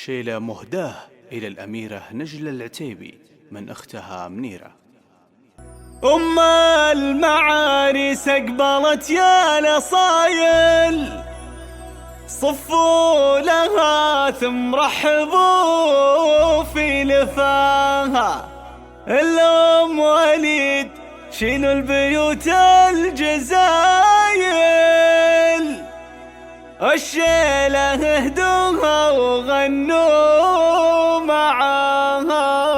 شيلة مهداة إلى الأميرة نجلة العتيبي من أختها منيرة. أم المعاريس أقبلت يا نصايل، صفوا لها ثم رحبوا في لفاها. الأم وليد شيلوا البيوت الجزايل، الشيلة اهدوها وغنوا معاها.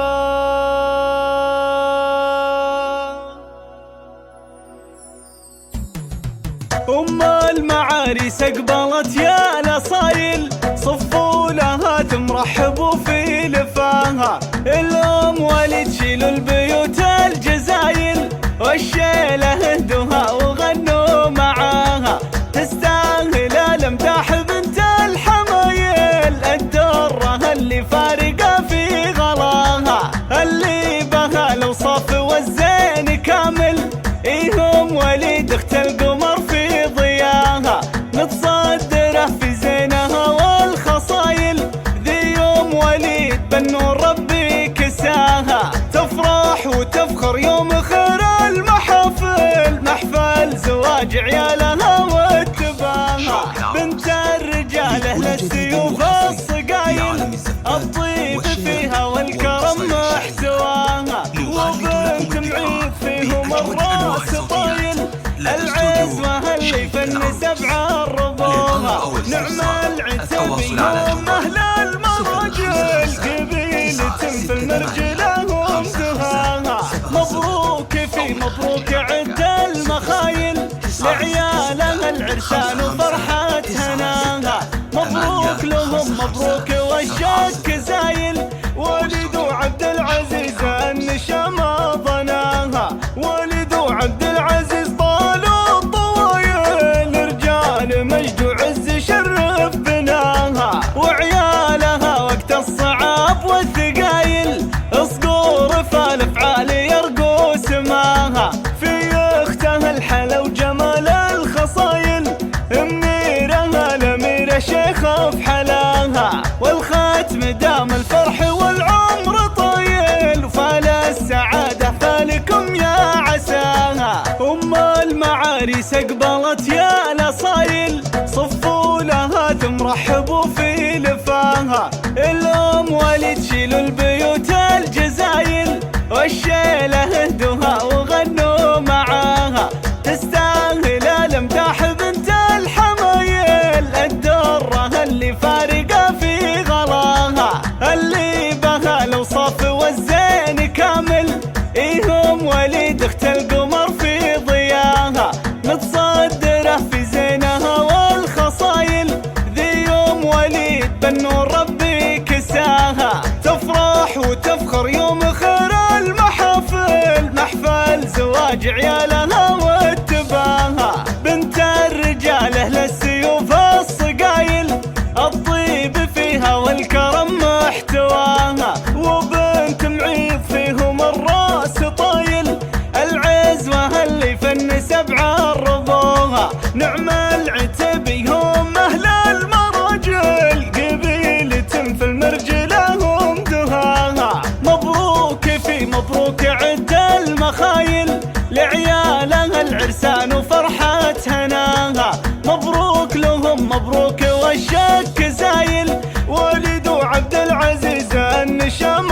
أم المعاريس أقبلت يا نصايل، صفوا لها ثم رحبوا في لفاها. الأم وليد شيلوا البيوت الجزايل، والشيلة اهدوها وغنوا معاها. تستاهل الامداح بنت الحمايل، الدرة اللي فارقة في غلاها، اللي بها الوصف والزين كامل. إيهم وليد اخت القمر في ضياها، متصدرة في زينها والخصايل. ذي يوم وليد بالنور ربي كساها، تفرح وتفخر يوم خير المحافل، محفل زواج عيالها واتباها. بنت الرجال اهل السيوف الصقايل، الطيب فيها والكرم محتواها. وبنت معيد فيهم الراس طايل، العزوة اللي في النسب عربوها. نعم العتبي يوم اهل المراجل، قبيلة في المرجلة هم دهاها. مبروك في مبروك عد المخايل، لعيالها العرسان وفرحة هناها. مبروك لهم مبروك والشك زايل، ولد عبد العزيز النشامة ضناها. ولد عبد العزيز طالوا الطوايل، رجال مجد وعز شرف بناها. وعيالها وقت الصعاب والثقايل، صقور فالافعال يرقوا سماها. في اختها الحلا وجمال الخصايل، منيرة الأميرة شيخة في حلاها. والختم دام الفرح والعمر طويل، وفال السعادة فالكم يا عساها. أم المعاريس أقبلت يا نصايل، صفوا لها ثم رحبوا في لفاها. الأم وليد شيلوا البيوت الجزايل، والشيلة اهدوها وغنوا معاها. تستاهل الامداح بنت الحمايل، الدرة اللي فارقة في غلاها، اللي بها الوصف والزين كامل. إيهم وليد اخت القمر في ضياها، متصدرة في زينها والخصايل. ذي يوم وليد بالنور ربي كساها، تفرح وتفخر يوم خير المحافل، محفل زواج عيالها واتباها. بنت الرجال اهل السيوف الصقايل، الطيب فيها والكرم محتواها. وبنت معيد فيهم الراس طايل، العزوة اللي في النسب عربوها. نعم العتبي هم اهل المراجل، قبيلة في المرجلة هم دهاها. مبروك في مبروك عد المخايل، لعيالها العرسان وفرحة هناها. مبروك لهم مبروك والشك زايل، ولد عبد العزيز النشام